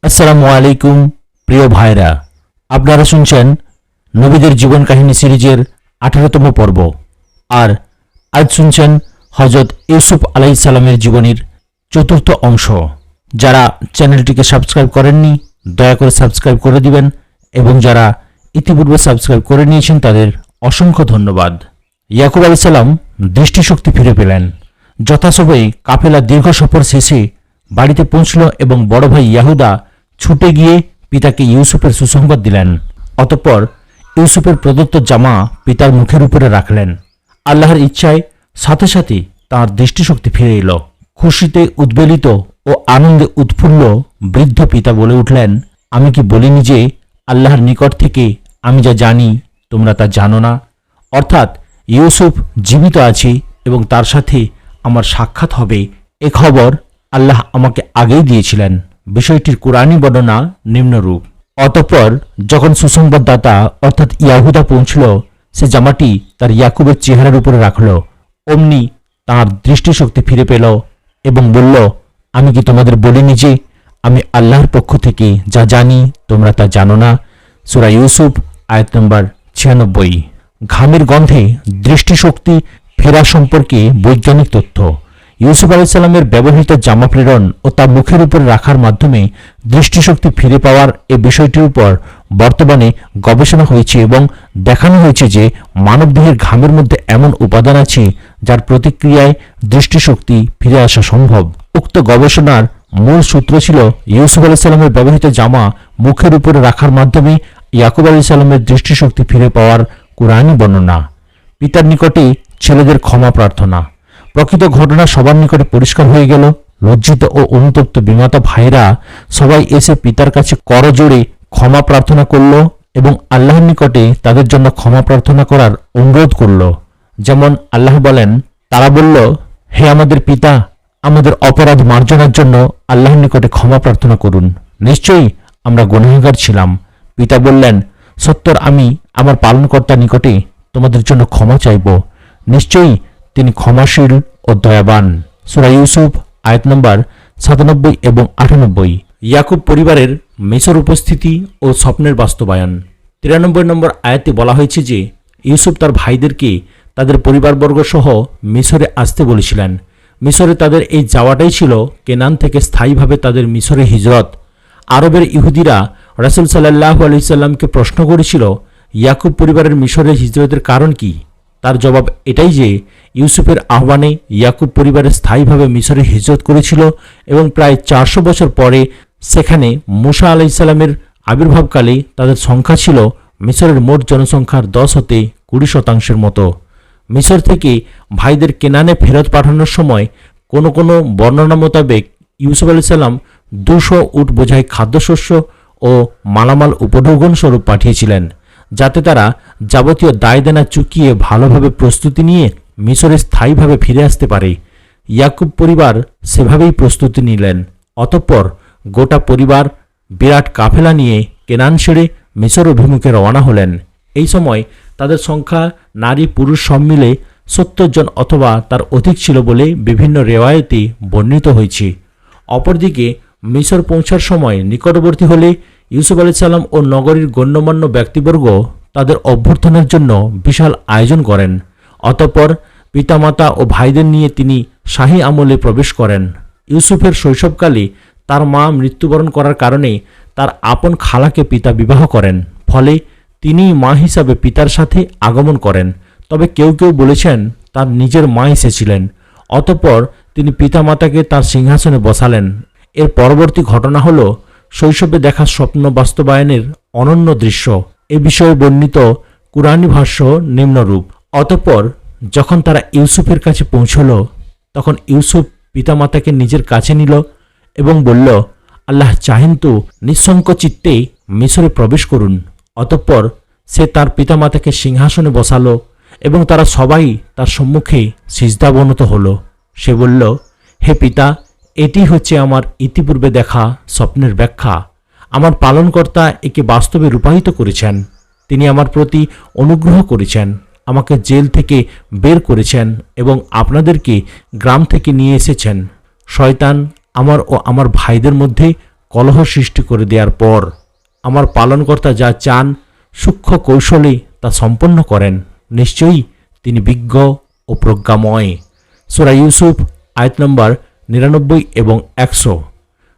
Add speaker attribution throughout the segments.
Speaker 1: আসসালামু আলাইকুম প্রিয় ভাইরা, আপনারা শুনছেন নবীদের জীবন কাহিনী সিরিজের 18তম পর্ব। আর আজ শুনছেন হযরত ইউসুফ আলাইহিস সালামের জীবনীর 4র্থ অংশ। যারা চ্যানেলটিকে সাবস্ক্রাইব করেননি দয়া করে সাবস্ক্রাইব করে দিবেন, এবং যারা ইতিপূর্বে সাবস্ক্রাইব করে নিয়েছেন তাদের অসংখ্য ধন্যবাদ। ইয়াকুব আলাইহিস সালাম দৃষ্টিশক্তি ফিরে পেলেন। যথাসময়ে কাফেলা দীর্ঘ সফর শেষে বাড়িতে পৌঁছল এবং বড় ভাই ইয়াহুদা ছুটে গিয়ে পিতাকে ইউসুফের সুসংবাদ দিলেন। অতঃপর ইউসুফের প্রদত্ত জামা পিতার মুখের উপরে রাখলেন। আল্লাহর ইচ্ছায় সাথে সাথে তাঁর দৃষ্টিশক্তি ফিরে এলো। খুশিতে উদ্বেলিত ও আনন্দে উৎফুল্ল বৃদ্ধ পিতা বলে উঠলেন, আমি কি বলিনি যে আল্লাহর নিকট থেকে আমি যা জানি তোমরা তা জানো না? অর্থাৎ ইউসুফ জীবিত আছে এবং তার সাথে আমার সাক্ষাৎ হবে, এ খবর আল্লাহ আমাকে আগেই দিয়েছিলেন। বিষয়টির কুরআনী বর্ণনা নিম্নরূপ। অতঃপর যখন সুসংবাদদাতা অর্থাৎ ইয়াহুদা পৌঁছল, সে জামাটি তার ইয়াকুবের চেহারার উপরে রাখল। অমনি তাঁর দৃষ্টিশক্তি ফিরে পেল এবং বলল, আমি কি তোমাদের বলিনি যে আমি আল্লাহর পক্ষ থেকে যা জানি তোমরা তা জানো না? সূরা ইউসুফ আয়াত নম্বর 96। ঘামের গন্ধে দৃষ্টিশক্তি ফেরা সম্পর্কে বৈজ্ঞানিক তথ্য। ইউসুফ আলাইহিস সালামের ব্যবহৃত জামা প্রেরণ ও তা মুখের উপর রাখার মাধ্যমে দৃষ্টিশক্তি ফিরে পাওয়ার এই বিষয়টির উপর বর্তমানে গবেষণা হয়েছে এবং দেখানো হয়েছে যে মানবদেহের ঘামের মধ্যে এমন উপাদান আছে যার প্রতিক্রিয়ায় দৃষ্টিশক্তি ফিরে আসা সম্ভব। উক্ত গবেষণার মূল সূত্র ছিল ইউসুফ আলাইহিস সালামের ব্যবহৃত জামা মুখের উপরে রাখার মাধ্যমে ইয়াকুব আলাইহিস সালামের দৃষ্টিশক্তি ফিরে পাওয়ার কুরআনী বর্ণনা। পিতার নিকটে ছেলেদের ক্ষমা প্রার্থনা। প্রকৃত ঘটনা সবার নিকটে পরিষ্কার হয়ে গেল। লজ্জিত ও অনুতপ্ত বিমাতা ভাইরা সবাই এসে পিতার কাছে করজোড়ে ক্ষমা প্রার্থনা করল এবং আল্লাহর নিকটে তাদের জন্য ক্ষমা প্রার্থনা করার অনুরোধ করল। যেমন আল্লাহ বলেন, তারা বলল, হে আমাদের পিতা, আমাদের অপরাধ মার্জনার জন্য আল্লাহর নিকটে ক্ষমা প্রার্থনা করুন। নিশ্চয়ই আমরা গুনাহগার ছিলাম। পিতা বললেন, সত্তর আমি আমার পালনকর্তার নিকটে তোমাদের জন্য ক্ষমা চাইব। নিশ্চয়ই তিনি ক্ষমাশীল ও দয়াবান। সূরা ইউসুফ আয়াত নম্বর 97 এবং 98। ইয়াকুব পরিবারের মিশর উপস্থিতি ও স্বপ্নের বাস্তবায়ন। 93 নম্বর আয়াতে বলা হয়েছে যে ইউসুফ তার ভাইদেরকে তাদের পরিবারবর্গ সহ মিশরে আসতে বলেছিলেন। মিশরে তাদের এই যাওয়াটাই ছিল কেনান থেকে স্থায়ীভাবে তাদের মিশরে হিজরত। আরবের ইহুদিরা রাসূল সাল্লাল্লাহু আলাইহি সাল্লামকে প্রশ্ন করেছিল, ইয়াকুব পরিবারের মিশরে হিজরতের কারণ কি? তার জবাব এটাই যে ইউসুফের আহ্বানে ইয়াকুব পরিবারের স্থায়ীভাবে মিশরে হিজরত করেছিল এবং প্রায় 400 বছর পরে সেখানে মুসা আলাইহিস সালামের আবির্ভাবকালে তাদের সংখ্যা ছিল মিশরের মোট জনসংখ্যার 10 হতে 20% মতো। মিশর থেকে ভাইদের কেনানে ফেরত পাঠানোর সময় কোনো কোনো বর্ণনা মোতাবেক ইউসুফ আলাইহিস সালাম 200 উট বোঝাই খাদ্যশস্য ও মালামাল উপঢৌকন স্বরূপ পাঠিয়েছিলেন, যাতে তারা যাবতীয় দায়দেনা চুকিয়ে ভালোভাবে প্রস্তুতি নিয়ে মিশরে স্থায়ীভাবে ফিরে আসতে পারে। ইয়াকুব পরিবার সেভাবেই প্রস্তুতি নিলেন। অতঃপর গোটা পরিবার বিরাট কাফেলা নিয়ে কেনান ছেড়ে মিশর অভিমুখে রওনা হলেন। এই সময় তাদের সংখ্যা নারী পুরুষ সব মিলে 70 জন অথবা তার অধিক ছিল বলে বিভিন্ন রেওয়ায়েতে বর্ণিত হয়েছে। অপরদিকে মিশর পৌঁছার সময় নিকটবর্তী হলে ইউসুফ আলাইহিস সালাম ও নগরীর গণ্যমান্য ব্যক্তিবর্গ তাদের অভ্যর্থনার জন্য বিশাল আয়োজন করেন। অতঃপর পিতামাতা ও ভাইদের নিয়ে তিনি শাহী আমলে প্রবেশ করেন। ইউসুফের শৈশবকালে তার মা মৃত্যুবরণ করার কারণে তার আপন খালাকে পিতা বিবাহ করেন, ফলে তিনি মা হিসাবে পিতার সাথে আগমন করেন। তবে কেউ কেউ বলেছেন তার নিজের মা এসেছিলেন। অতঃপর তিনি পিতামাতাকে তার সিংহাসনে বসালেন। এর পরবর্তী ঘটনা হল শৈশবে দেখা স্বপ্ন বাস্তবায়নের অনন্য দৃশ্য। এ বিষয়ে বর্ণিত কুরআনী ভাষ্য নিম্নরূপ। অতঃপর যখন তারা ইউসুফের কাছে পৌঁছল, তখন ইউসুফ পিতামাতাকে নিজের কাছে নিল এবং বলল, আল্লাহ চাহেন তো নিঃসংক চিত্তে মিশরে প্রবেশ করুন। অতঃপর সে তার পিতামাতাকে সিংহাসনে বসালো এবং তারা সবাই তার সম্মুখে সিজদাবনত হল। সে বলল, হে পিতা, এটি হচ্ছে আমার ইতিপূর্বে দেখা স্বপ্নের ব্যাখ্যা। আমার পালনকর্তা একে বাস্তবে রূপায়িত করেছেন। তিনি আমার প্রতি অনুগ্রহ করেছেন, আমাকে জেল থেকে বের করেছেন এবং আপনাদেরকে গ্রাম থেকে নিয়ে এসেছেন। শয়তান আমার ও আমার ভাইদের মধ্যে কলহ সৃষ্টি করে দেওয়ার পর আমার পালনকর্তা যা চান সূক্ষ্ম কৌশলে তা সম্পন্ন করেন। নিশ্চয়ই তিনি বিজ্ঞ ও প্রজ্ঞাময়। সূরা ইউসুফ আয়াত নম্বর 99 এবং 100।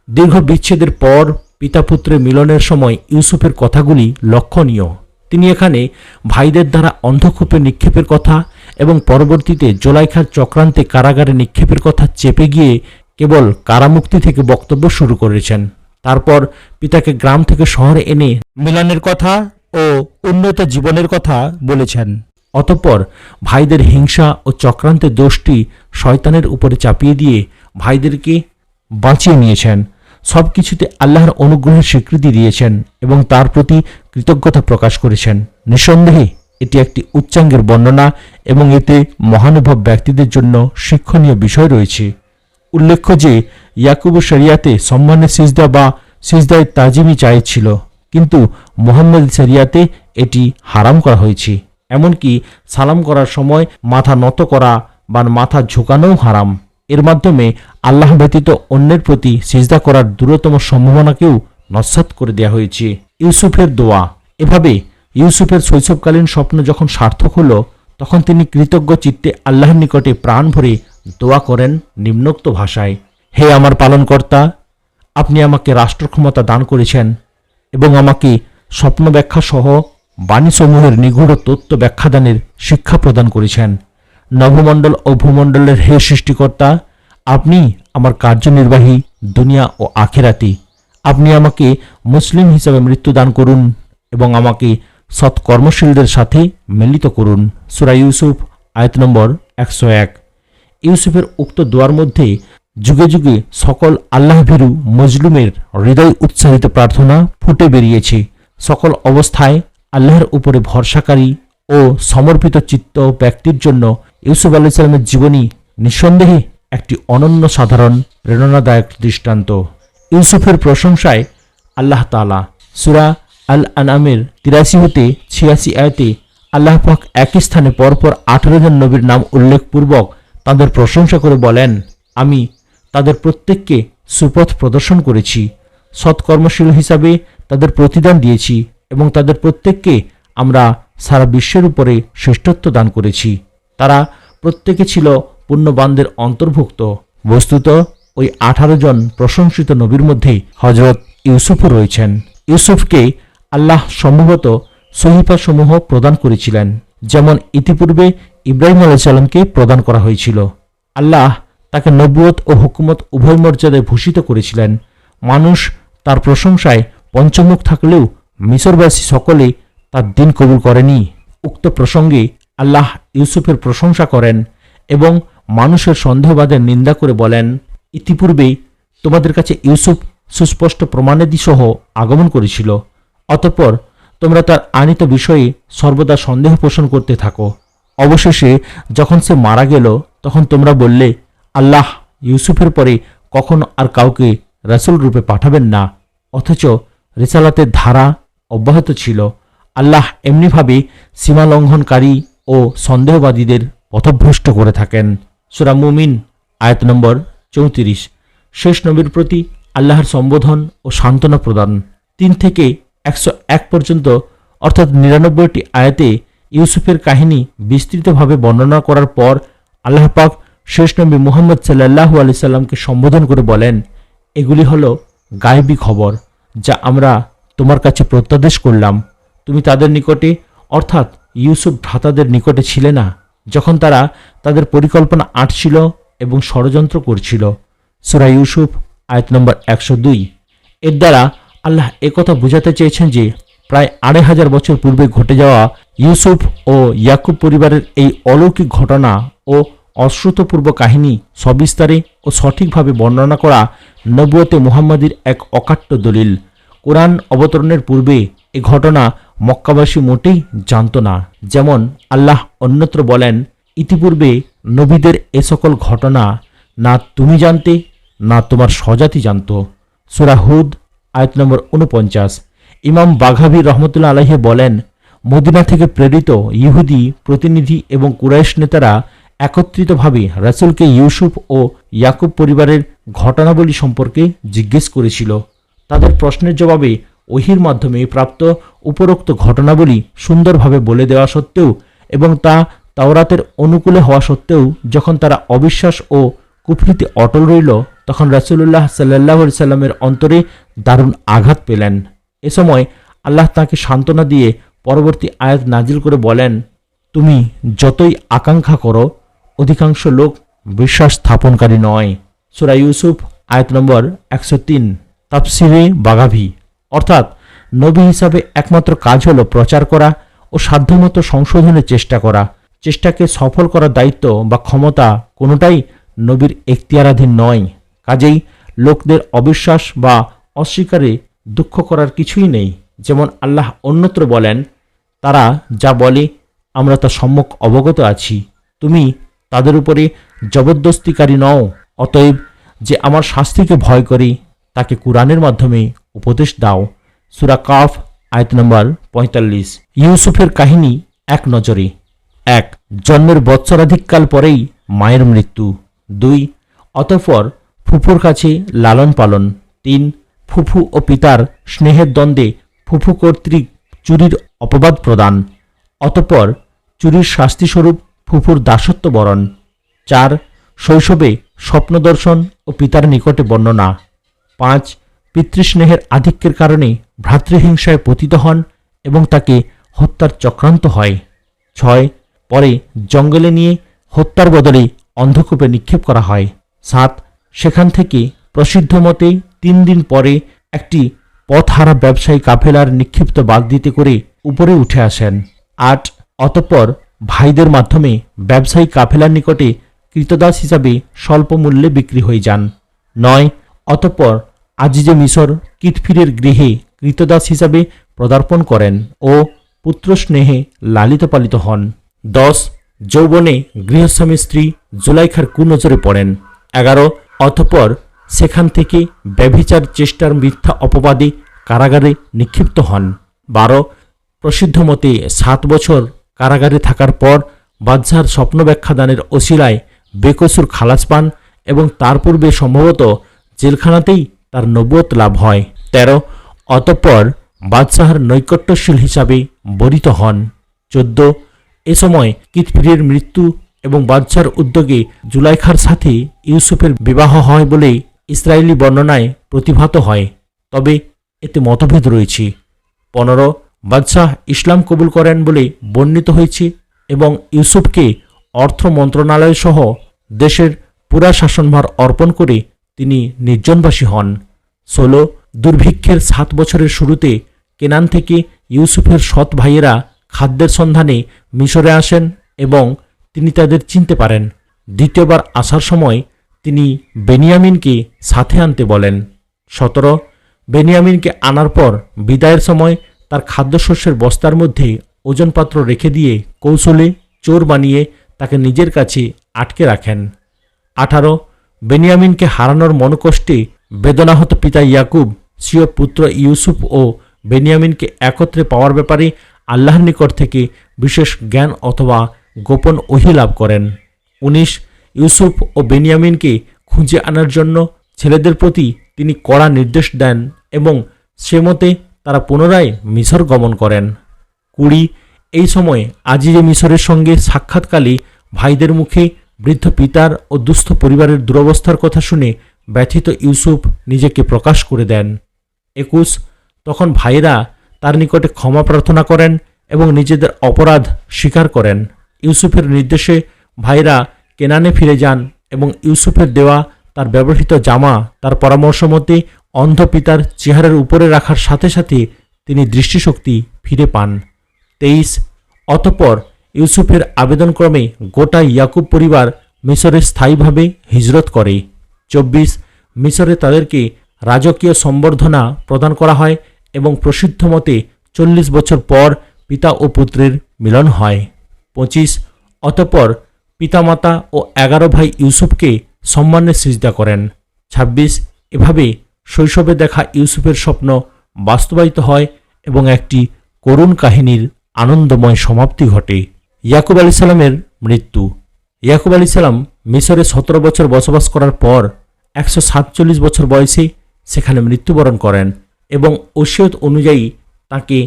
Speaker 1: দীর্ঘ বিচ্ছেদের পর পিতা পুত্রের মিলনের সময় ইউসুফের কথাগুলি লক্ষণীয়। তিনি এখানে ভাইদের দ্বারা অন্ধকূপে নিক্ষেপের কথা এবং পরবর্তীতে জোলাইখার চক্রান্তে কারাগারে নিক্ষেপের কথা চেপে গিয়ে কেবল কারামুক্তি থেকে বক্তব্য শুরু করেছেন। তারপর পিতাকে গ্রাম থেকে শহরে এনে মিলনের কথা ও উন্নত জীবনের কথা বলেছেন। অতঃপর ভাইদের হিংসা ও চক্রান্তের দোষটি শয়তানের উপরে চাপিয়ে দিয়ে ভাইদেরকে বাঁচিয়ে নিয়েছেন। সব কিছুতে আল্লাহর অনুগ্রহের স্বীকৃতি দিয়েছেন এবং তার প্রতি কৃতজ্ঞতা প্রকাশ করেছেন। নিঃসন্দেহে এটি একটি উচ্চাঙ্গের বর্ণনা এবং এতে মহানুভব ব্যক্তিদের জন্য শিক্ষণীয় বিষয় রয়েছে। উল্লেখ্য যে ইয়াকুব শরিয়াতে সম্মানের সিজদা বা সিজদায় তাজিমি জায়েজ ছিল, কিন্তু মুহাম্মদ শরিয়াতে এটি হারাম করা হয়েছে। এমনকি সালাম করার সময় মাথা নত করা বা মাথা ঝুঁকানোও হারাম। এর মাধ্যমে আল্লাহ ব্যতীত অন্যের প্রতি সিজদা করার দূরতম সম্ভাবনাকেও নস্যাৎ করে দেওয়া হয়েছে। ইউসুফের দোয়া। এভাবে ইউসুফের শৈশবকালীন স্বপ্ন যখন সার্থক হল, তখন তিনি কৃতজ্ঞ চিত্তে আল্লাহর নিকটে প্রাণ ভরে দোয়া করেন নিম্নোক্ত ভাষায়: হে আমার পালনকর্তা, আপনি আমাকে রাষ্ট্রক্ষমতা দান করেছেন এবং আমাকে স্বপ্ন ব্যাখ্যা সহ বাণীসমূহের নিগূঢ় তত্ত্ব ব্যাখ্যাদানের শিক্ষা প্রদান করেছেন। নভমণ্ডল ও ভূমণ্ডলের হে সৃষ্টিকর্তা, আপনি আমার কার্যনির্বাহী দুনিয়া ও আখিরাতি। আপনি আমাকে মুসলিম হিসাবে মৃত্যু দান করুন এবং আমাকে সৎকর্মশীলদের সাথে মিলিত করুন। সূরা ইউসুফ আয়াত নম্বর 101। ইউসুফের উক্ত দোয়ার মধ্যে যুগে যুগে সকল আল্লাহভীরু মজলুমের হৃদয় উৎসাহিত প্রার্থনা ফুটে বেরিয়েছে। সকল অবস্থায় আল্লাহর উপরে ভরসাকারী ও সমর্পিত চিত্ত ব্যক্তির জন্য ইউসুফ আলাইহিস সালামের জীবনী নিঃসন্দেহে একটি অনন্য সাধারণ প্রেরণাদায়ক দৃষ্টান্ত। ইউসুফের প্রশংসায় আল্লাহ তাআলা সূরা আল আনআমের 83 হতে 86 আয়াতে আল্লাহ পাক একই স্থানে পরপর 18 জন নবীর নাম উল্লেখপূর্বক তাদের প্রশংসা করে বলেন, আমি তাদের প্রত্যেককে সুপথ প্রদর্শন করেছি, সৎকর্মশীল হিসাবে তাদের প্রতিদান দিয়েছি এবং তাদের প্রত্যেককে আমরা সারা বিশ্বের উপরে শ্রেষ্ঠত্ব দান করেছি। তারা প্রত্যেকে ছিল পুণ্যবানদের অন্তর্ভুক্ত। বস্তুত ওই 18 জন প্রশংসিত নবীর মধ্যে হযরত ইউসুফও রয়েছেন। ইউসুফকে আল্লাহ সম্ভবত সহিফাসমূহ প্রদান করেছিলেন, যেমন ইতিপূর্বে ইব্রাহিম আলাইহিস সালামকে প্রদান করা হয়েছিল। আল্লাহ তাকে নবুয়ত ও হুকুমত উভয় মর্যাদায় ভূষিত করেছিলেন। মানুষ তার প্রশংসায় পঞ্চমুখ থাকলেও মিশরবাসী সকলে তার দিন কবুল করেনি। উক্ত প্রসঙ্গে আল্লাহ ইউসুফের প্রশংসা করেন এবং মানুষের সন্দেহবাদের নিন্দা করে বলেন, ইতিপূর্বেই তোমাদের কাছে ইউসুফ সুস্পষ্ট প্রমাণাদি সহ আগমন করেছিল, অতঃপর তোমরা তার আনিত বিষয়ে সর্বদা সন্দেহ পোষণ করতে থাকো। অবশেষে যখন সে মারা গেল, তখন তোমরা বললে, আল্লাহ ইউসুফের পরে কখনো আর কাউকে রাসূল রূপে পাঠাবেন না, অথচ রিসালাতের ধারা অব্যাহত ছিল। আল্লাহ এমনিভাবে সীমা লঙ্ঘনকারী ও সন্দেহবাদীদের পথভ্রষ্ট করে থাকেন। সূরা মুমিন আয়াত নম্বর 34। শেষ নবীর প্রতি আল্লাহর সম্বোধন ও সান্ত্বনা প্রদান। 3 থেকে 101 পর্যন্ত অর্থাৎ 99টি আয়াতে ইউসুফের কাহিনী বিস্তৃতভাবে বর্ণনা করার পর আল্লাহ পাক শেষ নবী মুহাম্মদ সাল্লাল্লাহু আলাইহি সাল্লামকে সম্বোধন করে বলেন, এগুলি হলো গায়েবী খবর যা আমরা তোমার কাছে প্রত্যাদেশ করলাম। তুমি তাদের নিকটে অর্থাৎ ইউসুফ ভ্রাতাদের নিকটে ছিলে না, যখন তারা তাদের পরিকল্পনা আঁটছিল এবং ষড়যন্ত্র করছিল। সূরা ইউসুফ আয়াত নম্বর 102। এর দ্বারা আল্লাহ একথা বোঝাতে চেয়েছেন যে প্রায় 2500 বছর পূর্বে ঘটে যাওয়া ইউসুফ ও ইয়াকুব পরিবারের এই অলৌকিক ঘটনা ও অশ্রুতপূর্ব কাহিনী সবিস্তারে ও সঠিকভাবে বর্ণনা করা নবুয়তে মুহাম্মাদির এক অকাট্য দলিল। কোরআন অবতরণের পূর্বে এ ঘটনা মক্কাবাসী মোটেই জানত না। যেমন আল্লাহ অন্যত্র বলেন, ইতিপূর্বে নবীদের এ সকল ঘটনা না তুমি জানতে না তোমার স্বজাতি জানত। সূরা হুদ আয়াত নম্বর 49। ইমাম বাঘাভী রহমতুল্লাহ আলাইহি বলেন, মদিনা থেকে প্রেরিত ইহুদি প্রতিনিধি এবং কুরাইশ নেতারা একত্রিতভাবে রাসূলকে ইউসুফ ও ইয়াকুব পরিবারের ঘটনাবলী সম্পর্কে জিজ্ঞেস করেছিল। তাদের প্রশ্নের জবাবে ওহির মাধ্যমে প্রাপ্ত উপরোক্ত ঘটনাবলী সুন্দরভাবে বলে দেওয়া সত্ত্বেও এবং তা তাওরাতের অনুকূলে হওয়া সত্ত্বেও যখন তারা অবিশ্বাস ও কুফরিতে অটল রইল, তখন রাসূলুল্লাহ সাল্লাল্লাহু আলাইহি সাল্লামের অন্তরে দারুণ আঘাত পেলেন। এ সময় আল্লাহ তাকে সান্ত্বনা দিয়ে পরবর্তী আয়াত নাজিল করে বলেন, তুমি যতই আকাঙ্ক্ষা করো, অধিকাংশ লোক বিশ্বাস স্থাপনকারী নয়। সূরা ইউসুফ আয়াত নম্বর 103। তাফসিরে বাগাভি, অর্থাৎ নবী হিসাবে একমাত্র কাজ হলো প্রচার করা ও সাধ্যমতো সংশোধনের চেষ্টা করা। চেষ্টাকে সফল করার দায়িত্ব বা ক্ষমতা কোনোটাই নবীর এখতিয়ারাধীন নয়। কাজেই লোকদের অবিশ্বাস বা অস্বীকারে দুঃখ করার কিছুই নেই। যেমন আল্লাহ অন্যত্র বলেন, তারা যা বলে আমরা তা সম্যক অবগত আছি, তুমি তাদের উপরে জবরদস্তিকারী নও। অতএব যে আমার শাস্তিকে ভয় করে তাকে কুরআনের মাধ্যমে উপদেশ দাও। সূরা কাফ আয়াত নম্বর 45। ইউসুফের কাহিনী এক নজরে। 1. জন্মের বৎসরাধিককাল পরেই মায়ের মৃত্যু। 2. অতঃপর ফুফুর কাছে লালন পালন। 3. ফুফু ও পিতার স্নেহের দ্বন্দ্বে ফুফু কর্তৃক চুরির অপবাদ প্রদান। অতঃপর চুরির শাস্তিস্বরূপ ফুফুর দাসত্ব বরণ। 4. শৈশবে স্বপ্নদর্শন ও পিতার নিকটে বর্ণনা। 5. পিতৃস্নেহের আধিক্যের কারণে ভ্রাতৃহিংসায় পতিত হন এবং তাকে হত্যার চক্রান্ত হয়। 6. পরে জঙ্গলে নিয়ে হত্যার বদলে অন্ধকূপে নিক্ষেপ করা হয়। 7. সেখান থেকে প্রসিদ্ধ মতে 3 দিন পরে একটি পথহারা ব্যবসায়ী কাফেলার নিক্ষিপ্ত বাগদিতে করে উপরে উঠে আসেন। 8. অতঃপর ভাইদের মাধ্যমে ব্যবসায়ী কাফেলার নিকটে কৃতদাস হিসাবে স্বল্প মূল্যে বিক্রি হয়ে যান। 9. অতঃপর আজিজে মিশর কিতফিরের গৃহে কৃতদাস হিসাবে পদার্পণ করেন ও পুত্র স্নেহে লালিত পালিত হন। 10. যৌবনে গৃহস্বামী স্ত্রী জুলাইখার কুনজরে পড়েন। 11. অতঃপর সেখান থেকে ব্যভিচার চেষ্টার মিথ্যা অপবাদে কারাগারে নিক্ষিপ্ত হন। 12. প্রসিদ্ধ মতে 7 বছর কারাগারে থাকার পর বাদশাহর স্বপ্ন ব্যাখ্যাদানের ওসিলায় বেকসুর খালাস পান এবং তার পূর্বে সম্ভবত জেলখানাতেই তার নবুয়ত লাভ হয়। 13. অতঃপর বাদশাহর নৈকট্যশীল হিসাবে বরিত হন। 14. এ সময় কিতফিরের মৃত্যু এবং বাদশাহর উদ্যোগে জুলাইখার সাথে ইউসুফের বিবাহ হয় বলে ইসরায়েলি বর্ণনায় প্রতিভাত হয়, তবে এতে মতভেদ রয়েছে। 15. বাদশাহ ইসলাম কবুল করেন বলে বর্ণিত হয়েছে এবং ইউসুফকে অর্থ মন্ত্রণালয় সহ দেশের পুরা শাসনভার অর্পণ করে তিনি নির্জনবাসী হন। 16. দুর্ভিক্ষের 7 বছরের শুরুতে কেনান থেকে ইউসুফের সৎ ভাইয়েরা খাদ্যের সন্ধানে মিশরে আসেন এবং তিনি তাদের চিনতে পারেন। দ্বিতীয়বার আসার সময় তিনি বেনিয়ামিনকে সাথে আনতে বলেন। 17. বেনিয়ামিনকে আনার পর বিদায়ের সময় তার খাদ্যশস্যের বস্তার মধ্যে ওজনপাত্র রেখে দিয়ে কৌশলে চোর বানিয়ে তাকে নিজের কাছে আটকে রাখেন। 18. বেনিয়ামিনকে হারানোর মনোকষ্টে বেদনাহত পিতা ইয়াকুব স্বীয় পুত্র ইউসুফ ও বেনিয়ামিনকে একত্রে পাওয়ার ব্যাপারে আল্লাহর নিকট থেকে বিশেষ জ্ঞান অথবা গোপন ওহী লাভ করেন। 19. ইউসুফ ও বেনিয়ামিনকে খুঁজে আনার জন্য ছেলেদের প্রতি তিনি কড়া নির্দেশ দেন এবং সে মতে তারা পুনরায় মিশর গমন করেন। 20. এই সময় আজিজে মিশরের সঙ্গে সাক্ষাৎকালে ভাইদের মুখে বৃদ্ধ পিতার ও দুস্থ পরিবারের দুরবস্থার কথা শুনে ব্যথিত ইউসুফ নিজেকে প্রকাশ করে দেন। 21. তখন ভাইরা তার নিকটে ক্ষমা প্রার্থনা করেন এবং নিজেদের অপরাধ স্বীকার করেন। ইউসুফের নির্দেশে ভাইরা কেনানে ফিরে যান এবং ইউসুফের দেওয়া তার ব্যবহৃত জামা তার পরামর্শ মতে অন্ধ পিতার চেহারার উপরে রাখার সাথে সাথে তিনি দৃষ্টিশক্তি ফিরে পান। 23. অতঃপর ইউসুফের আবেদনক্রমে গোটা ইয়াকুব পরিবার মিশরে স্থায়ীভাবে হিজরত করে। 24. মিশরে তাদেরকে রাজকীয় সম্বর্ধনা প্রদান করা হয় এবং প্রসিদ্ধ মতে 40 বছর পর পিতা ও পুত্রের মিলন হয়। 25. অতঃপর পিতামাতা ও 11 ভাই ইউসুফকে সম্মানে সিজদা করেন। 26. এভাবে শৈশবে দেখা ইউসুফের স্বপ্ন বাস্তবায়িত হয় এবং একটি করুণ কাহিনীর আনন্দময় সমাপ্তি ঘটে। ইয়াকুব আলাইহিস সালামের মৃত্যু। ইয়াকুব আলাইহিস সালাম মিশরে 17 বছর বসবাস করার পর 147 বছর বয়সে সেখানে মৃত্যুবরণ করেন এবং ওসিয়ত অনুযায়ী তাকে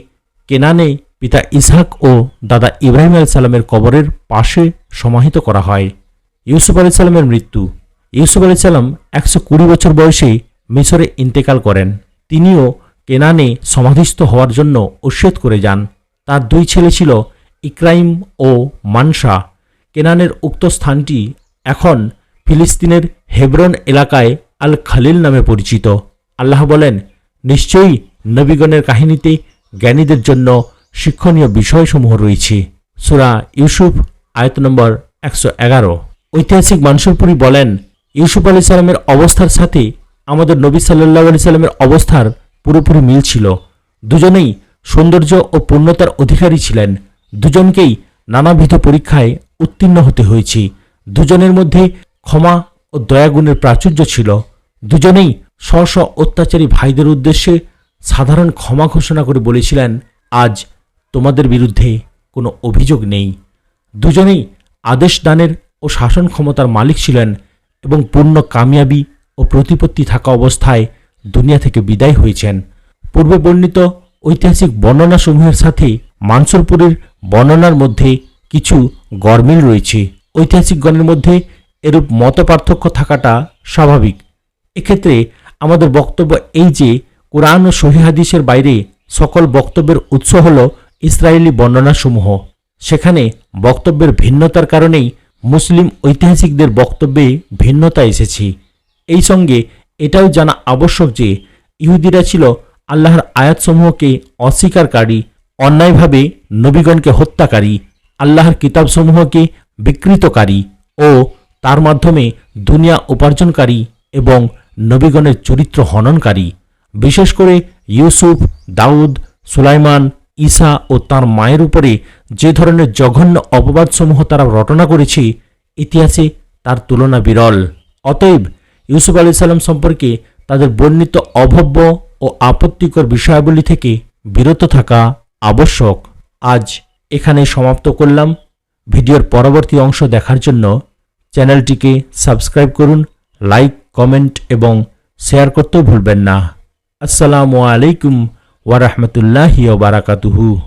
Speaker 1: কেনানে পিতা ইসহাক ও দাদা ইব্রাহিম আলাইহিস সালামের কবরের পাশে সমাহিত করা হয়। ইউসুফ আলাইহিস সালামের মৃত্যু। ইউসুফ আলাইহিস সালাম 120 বছর বয়সে মিশরে ইন্তেকাল করেন। তিনিও কেনানে সমাধিস্থ হওয়ার জন্য ওসিয়ত করে যান। তার 2 ছেলে ছিল, ইকরাইম ও মানসা। কেনানের উক্ত স্থানটি এখন ফিলিস্তিনের হেব্রন এলাকায় আল খালিল নামে পরিচিত। আল্লাহ বলেন, নিশ্চয়ই নবীগণের কাহিনীতে জ্ঞানীদের জন্য শিক্ষণীয় বিষয়সমূহ রয়েছে। সূরা ইউসুফ আয়াত নম্বর 111। ঐতিহাসিক মানসুরপুরি বলেন, ইউসুফ আলাইহিস সালামের অবস্থার সাথে আমাদের নবী সাল্লাল্লাহু আলাইহি সাল্লামের অবস্থার পুরোপুরি মিল ছিল। দুজনেই সৌন্দর্য ও পূর্ণতার অধিকারী ছিলেন। দুজনকেই নানাবিধ পরীক্ষায় উত্তীর্ণ হতে হয়েছে। দুজনের মধ্যে ক্ষমা ও দয়াগুণের প্রাচুর্য ছিল। দুজনেই স্ব অত্যাচারী ভাইদের উদ্দেশ্যে সাধারণ ক্ষমা ঘোষণা করে বলেছিলেন, আজ তোমাদের বিরুদ্ধে কোনো অভিযোগ নেই। দুজনেই আদেশ দানের ও শাসন ক্ষমতার মালিক ছিলেন এবং পূর্ণ কামিয়াবি ও প্রতিপত্তি থাকা অবস্থায় দুনিয়া থেকে বিদায় হয়েছেন। পূর্বে বর্ণিত ঐতিহাসিক বর্ণনাসমূহের সাথে মানসুরপুরের বর্ণনার মধ্যে কিছু গরমিল রয়েছে। ঐতিহাসিকগণের মধ্যে এরূপ মতপার্থক্য থাকাটা স্বাভাবিক। এক্ষেত্রে আমাদের বক্তব্য এই যে, কোরআন ও সহিহ হাদিসের বাইরে সকল বক্তব্যের উৎস হল ইসরায়েলি বর্ণনাসমূহ। সেখানে বক্তব্যের ভিন্নতার কারণেই মুসলিম ঐতিহাসিকদের বক্তব্যে ভিন্নতা এসেছে। এই সঙ্গে এটাও জানা আবশ্যক যে ইহুদিরা ছিল আল্লাহর আয়াতসমূহকে অস্বীকারী, অন্যায়ভাবে নবীগণকে হত্যাকারী, আল্লাহর কিতাবসমূহকে বিকৃতকারী ও তার মাধ্যমে দুনিয়া উপার্জনকারী এবং নবীগণের চরিত্র হননকারী। বিশেষ করে ইউসুফ, দাউদ, সুলাইমান, ঈসা ও তার মায়ের উপরে যে ধরনের জঘন্য অপবাদসমূহ তারা রটনা করেছে, ইতিহাসে তার তুলনা বিরল। অতএব ইউসুফ আলাইহিস সালাম সম্পর্কে তাদের বর্ণিত অভব্য ও আপত্তিকর বিষয়াবলী থেকে বিরত থাকা আবশ্যক। আজ এখানে সমাপ্ত করলাম। ভিডিওর পরবর্তী অংশ দেখার জন্য চ্যানেলটিকে সাবস্ক্রাইব করুন, লাইক, কমেন্ট এবং শেয়ার করতেও ভুলবেন না। আসসালামু আলাইকুম ওয়া রাহমাতুল্লাহি ওয়া বারাকাতুহু।